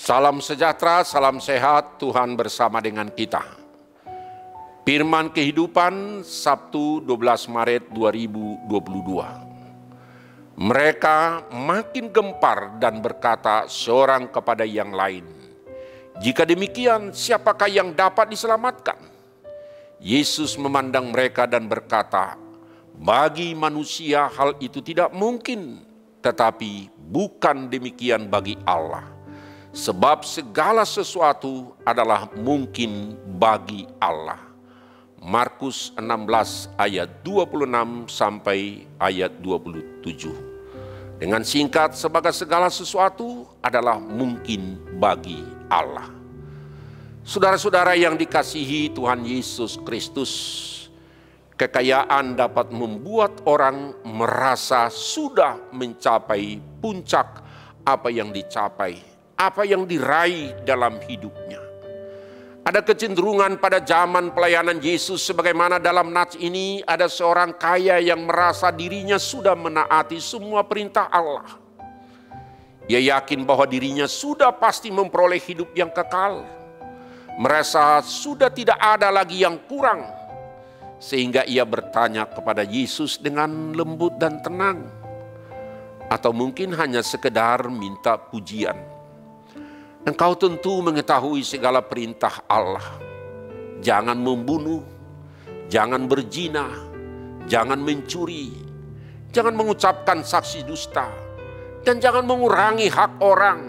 Salam sejahtera, salam sehat, Tuhan bersama dengan kita. Firman Kehidupan, Sabtu 12 Maret 2022. Mereka makin gempar dan berkata seorang kepada yang lain, "Jika demikian, siapakah yang dapat diselamatkan?" Yesus memandang mereka dan berkata, "Bagi manusia hal itu tidak mungkin, tetapi bukan demikian bagi Allah. Sebab segala sesuatu adalah mungkin bagi Allah." Markus 16 ayat 26 sampai ayat 27. Dengan singkat, sebagai segala sesuatu adalah mungkin bagi Allah. Saudara-saudara yang dikasihi Tuhan Yesus Kristus, kekayaan dapat membuat orang merasa sudah mencapai puncak apa yang dicapai, apa yang diraih dalam hidupnya. Ada kecenderungan pada zaman pelayanan Yesus, sebagaimana dalam nats ini ada seorang kaya yang merasa dirinya sudah menaati semua perintah Allah. Ia yakin bahwa dirinya sudah pasti memperoleh hidup yang kekal. Merasa sudah tidak ada lagi yang kurang. Sehingga ia bertanya kepada Yesus dengan lembut dan tenang. Atau mungkin hanya sekedar minta pujian. Engkau tentu mengetahui segala perintah Allah. Jangan membunuh, jangan berzina, jangan mencuri, jangan mengucapkan saksi dusta, dan jangan mengurangi hak orang.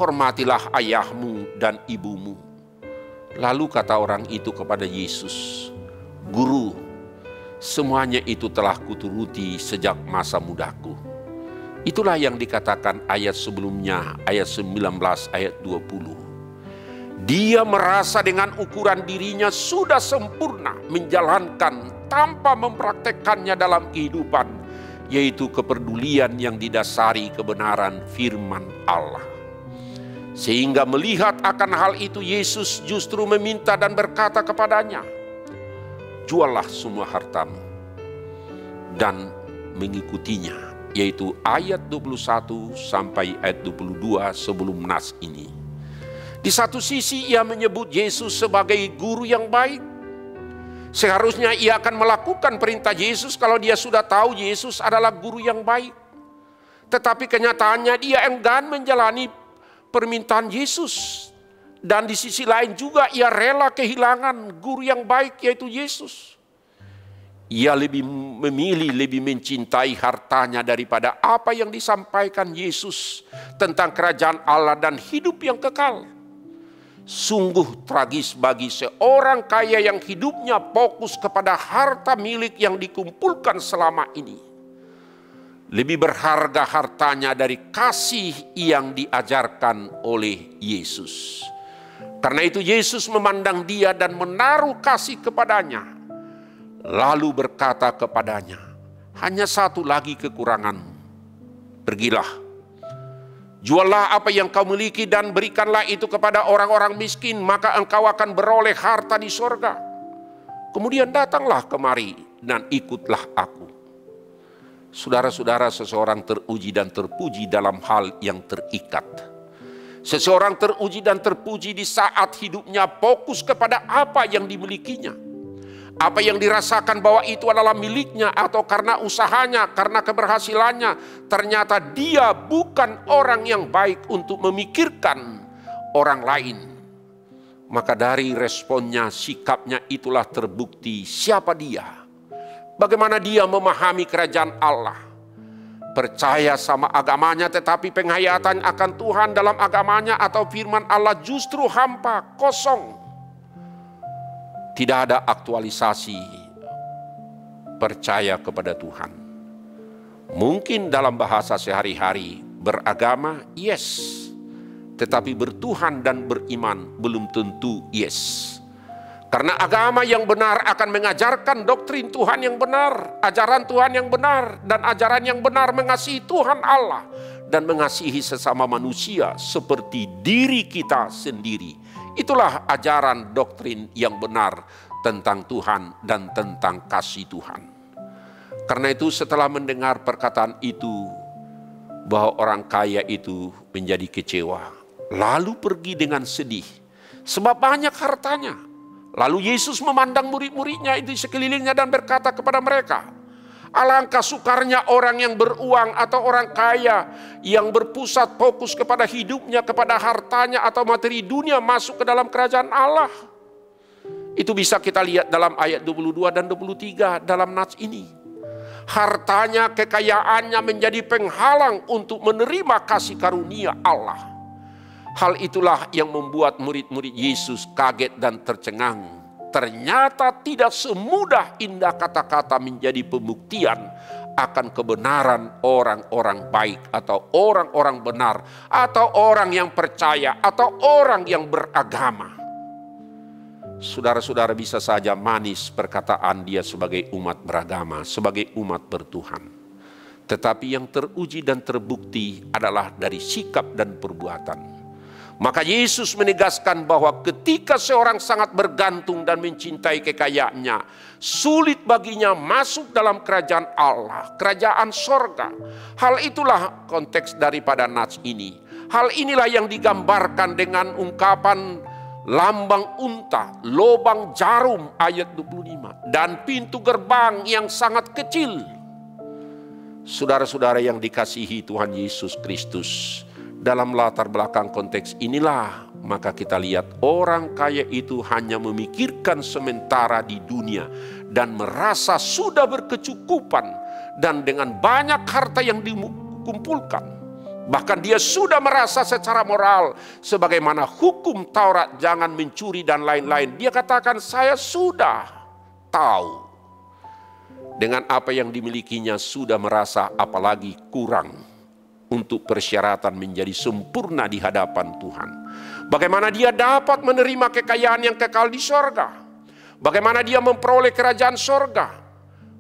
Hormatilah ayahmu dan ibumu. Lalu kata orang itu kepada Yesus, "Guru, semuanya itu telah kuturuti sejak masa mudaku." Itulah yang dikatakan ayat sebelumnya, ayat 19, ayat 20. Dia merasa dengan ukuran dirinya sudah sempurna menjalankan tanpa mempraktekkannya dalam kehidupan, yaitu kepedulian yang didasari kebenaran firman Allah. Sehingga melihat akan hal itu, Yesus justru meminta dan berkata kepadanya, "Juallah semua hartamu dan mengikutinya." Yaitu ayat 21 sampai ayat 22 sebelum nas ini. Di satu sisi ia menyebut Yesus sebagai guru yang baik. Seharusnya ia akan melakukan perintah Yesus kalau dia sudah tahu Yesus adalah guru yang baik. Tetapi kenyataannya dia enggan menjalani permintaan Yesus. Dan di sisi lain juga ia rela kehilangan guru yang baik, yaitu Yesus. Ia lebih memilih, lebih mencintai hartanya daripada apa yang disampaikan Yesus tentang kerajaan Allah dan hidup yang kekal. Sungguh tragis bagi seorang kaya yang hidupnya fokus kepada harta milik yang dikumpulkan selama ini. Lebih berharga hartanya dari kasih yang diajarkan oleh Yesus. Karena itu Yesus memandang dia dan menaruh kasih kepadanya. Lalu berkata kepadanya, "Hanya satu lagi kekuranganmu. Pergilah, juallah apa yang kau miliki dan berikanlah itu kepada orang-orang miskin, maka engkau akan beroleh harta di sorga. Kemudian datanglah kemari dan ikutlah aku." Saudara-saudara, seseorang teruji dan terpuji dalam hal yang terikat. Seseorang teruji dan terpuji di saat hidupnya fokus kepada apa yang dimilikinya. Apa yang dirasakan bahwa itu adalah miliknya atau karena usahanya, karena keberhasilannya. Ternyata dia bukan orang yang baik untuk memikirkan orang lain. Maka dari responnya, sikapnya itulah terbukti siapa dia. Bagaimana dia memahami kerajaan Allah. Percaya sama agamanya tetapi penghayatan akan Tuhan dalam agamanya atau firman Allah justru hampa, kosong. Tidak ada aktualisasi percaya kepada Tuhan. Mungkin dalam bahasa sehari-hari beragama, yes. Tetapi bertuhan dan beriman belum tentu yes. Karena agama yang benar akan mengajarkan doktrin Tuhan yang benar, ajaran Tuhan yang benar, dan ajaran yang benar mengasihi Tuhan Allah dan mengasihi sesama manusia seperti diri kita sendiri. Itulah ajaran doktrin yang benar tentang Tuhan dan tentang kasih Tuhan. Karena itu setelah mendengar perkataan itu, bahwa orang kaya itu menjadi kecewa. lalu pergi dengan sedih, sebab banyak hartanya. Lalu Yesus memandang murid-muridnya itu di sekelilingnya dan berkata kepada mereka, alangkah sukarnya orang yang beruang atau orang kaya yang berpusat fokus kepada hidupnya, kepada hartanya atau materi dunia masuk ke dalam kerajaan Allah. Itu bisa kita lihat dalam ayat 22 dan 23 dalam nats ini. Hartanya, kekayaannya menjadi penghalang untuk menerima kasih karunia Allah. Hal itulah yang membuat murid-murid Yesus kaget dan tercengang. Ternyata tidak semudah indah kata-kata menjadi pembuktian akan kebenaran orang-orang baik atau orang-orang benar atau orang yang percaya atau orang yang beragama. Saudara-saudara, bisa saja manis perkataan dia sebagai umat beragama, sebagai umat bertuhan. Tetapi yang teruji dan terbukti adalah dari sikap dan perbuatan. Maka Yesus menegaskan bahwa ketika seorang sangat bergantung dan mencintai kekayaannya, sulit baginya masuk dalam kerajaan Allah, kerajaan sorga. Hal itulah konteks daripada nats ini. Hal inilah yang digambarkan dengan ungkapan lambang unta, lobang jarum ayat 25. Dan pintu gerbang yang sangat kecil. Saudara-saudara yang dikasihi Tuhan Yesus Kristus, dalam latar belakang konteks inilah maka kita lihat orang kaya itu hanya memikirkan sementara di dunia dan merasa sudah berkecukupan dan dengan banyak harta yang dikumpulkan. Bahkan dia sudah merasa secara moral sebagaimana hukum Taurat, jangan mencuri dan lain-lain. Dia katakan, saya sudah tahu. Dengan apa yang dimilikinya sudah merasa apalagi kurang untuk persyaratan menjadi sempurna di hadapan Tuhan. Bagaimana dia dapat menerima kekayaan yang kekal di sorga? Bagaimana dia memperoleh kerajaan sorga?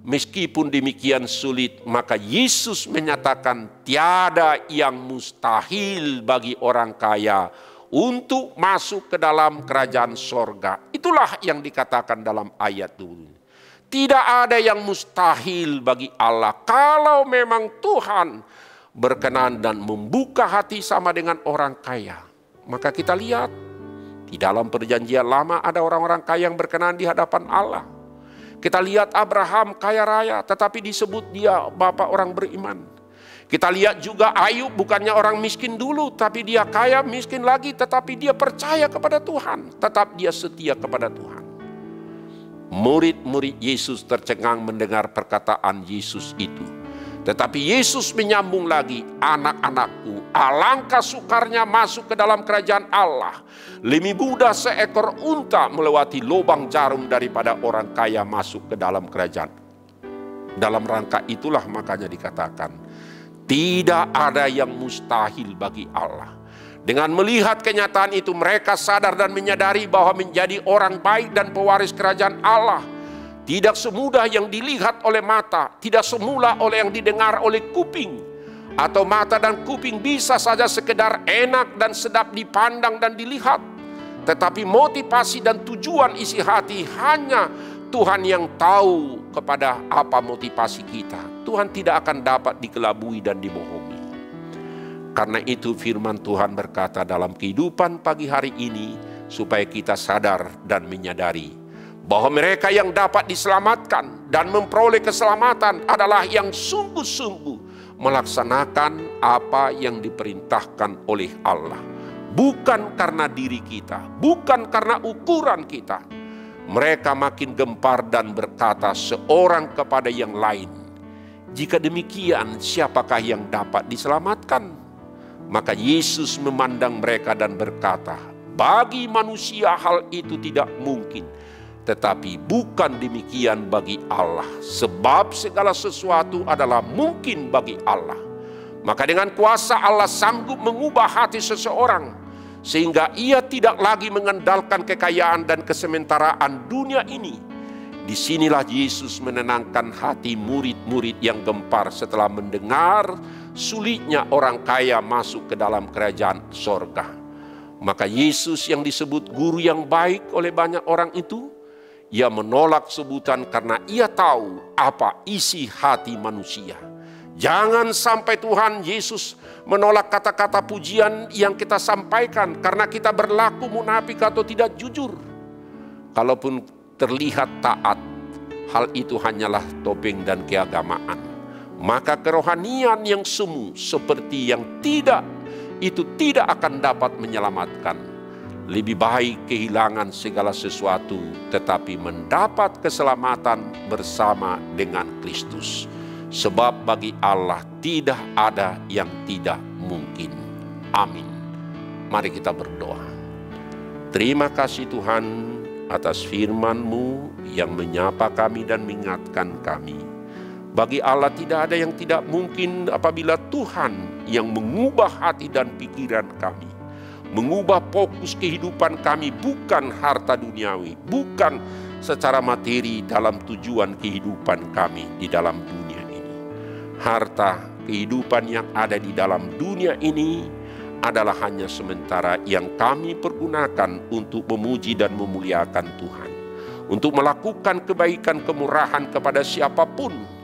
Meskipun demikian sulit, maka Yesus menyatakan tiada yang mustahil bagi orang kaya untuk masuk ke dalam kerajaan sorga. Itulah yang dikatakan dalam ayat dulu. Tidak ada yang mustahil bagi Allah kalau memang Tuhan berkenan dan membuka hati sama dengan orang kaya. Maka kita lihat di dalam perjanjian lama ada orang-orang kaya yang berkenan di hadapan Allah. Kita lihat Abraham kaya raya tetapi disebut dia bapak orang beriman. Kita lihat juga Ayub bukannya orang miskin dulu tapi dia kaya miskin lagi tetapi dia percaya kepada Tuhan. Tetap dia setia kepada Tuhan. Murid-murid Yesus tercengang mendengar perkataan Yesus itu. Tetapi Yesus menyambung lagi, anak-anakku, alangkah sukarnya masuk ke dalam kerajaan Allah. Lebih mudah seekor unta melewati lubang jarum daripada orang kaya masuk ke dalam kerajaan. Dalam rangka itulah makanya dikatakan, tidak ada yang mustahil bagi Allah. Dengan melihat kenyataan itu mereka sadar dan menyadari bahwa menjadi orang baik dan pewaris kerajaan Allah tidak semudah yang dilihat oleh mata, tidak semula oleh yang didengar oleh kuping. Atau mata dan kuping bisa saja sekedar enak dan sedap dipandang dan dilihat. Tetapi motivasi dan tujuan isi hati hanya Tuhan yang tahu kepada apa motivasi kita. Tuhan tidak akan dapat dikelabui dan dibohongi. Karena itu firman Tuhan berkata dalam kehidupan pagi hari ini supaya kita sadar dan menyadari bahwa mereka yang dapat diselamatkan dan memperoleh keselamatan adalah yang sungguh-sungguh melaksanakan apa yang diperintahkan oleh Allah. Bukan karena diri kita, bukan karena ukuran kita. Mereka makin gempar dan berkata seorang kepada yang lain, jika demikian siapakah yang dapat diselamatkan? Maka Yesus memandang mereka dan berkata, bagi manusia hal itu tidak mungkin. Tetapi bukan demikian bagi Allah. Sebab segala sesuatu adalah mungkin bagi Allah. Maka dengan kuasa Allah sanggup mengubah hati seseorang. Sehingga ia tidak lagi mengandalkan kekayaan dan kesementaraan dunia ini. Disinilah Yesus menenangkan hati murid-murid yang gempar setelah mendengar sulitnya orang kaya masuk ke dalam kerajaan sorga. Maka Yesus yang disebut guru yang baik oleh banyak orang itu, ia menolak sebutan karena ia tahu apa isi hati manusia. Jangan sampai Tuhan Yesus menolak kata-kata pujian yang kita sampaikan karena kita berlaku munafik atau tidak jujur. Kalaupun terlihat taat, hal itu hanyalah topeng dan keagamaan. Maka kerohanian yang semu seperti yang tidak, itu tidak akan dapat menyelamatkan. Lebih baik kehilangan segala sesuatu tetapi mendapat keselamatan bersama dengan Kristus. Sebab bagi Allah tidak ada yang tidak mungkin. Amin. Mari kita berdoa. Terima kasih Tuhan atas firman-Mu yang menyapa kami dan mengingatkan kami. Bagi Allah tidak ada yang tidak mungkin apabila Tuhan yang mengubah hati dan pikiran kami. Mengubah fokus kehidupan kami bukan harta duniawi, bukan secara materi dalam tujuan kehidupan kami di dalam dunia ini. Harta kehidupan yang ada di dalam dunia ini adalah hanya sementara yang kami pergunakan untuk memuji dan memuliakan Tuhan. Untuk melakukan kebaikan kemurahan kepada siapapun.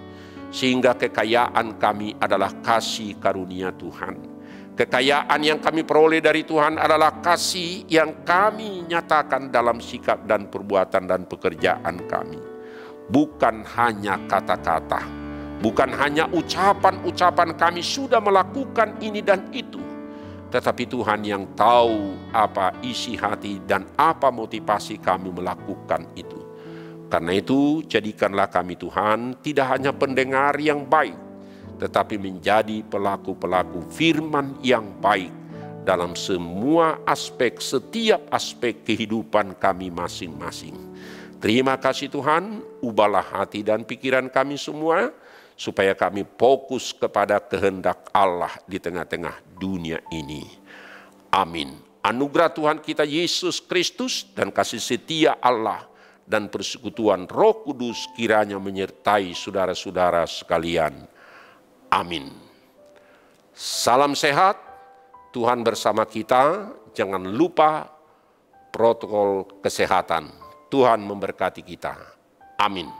Sehingga kekayaan kami adalah kasih karunia Tuhan. Kekayaan yang kami peroleh dari Tuhan adalah kasih yang kami nyatakan dalam sikap dan perbuatan dan pekerjaan kami. Bukan hanya kata-kata, bukan hanya ucapan-ucapan kami sudah melakukan ini dan itu. Tetapi Tuhan yang tahu apa isi hati dan apa motivasi kami melakukan itu. Karena itu jadikanlah kami Tuhan tidak hanya pendengar yang baik, tetapi menjadi pelaku-pelaku firman yang baik dalam semua aspek, setiap aspek kehidupan kami masing-masing. Terima kasih Tuhan, ubahlah hati dan pikiran kami semua, supaya kami fokus kepada kehendak Allah di tengah-tengah dunia ini. Amin. Anugerah Tuhan kita Yesus Kristus dan kasih setia Allah dan persekutuan Roh Kudus kiranya menyertai saudara-saudara sekalian. Amin. Salam sehat, Tuhan bersama kita. Jangan lupa protokol kesehatan. Tuhan memberkati kita. Amin.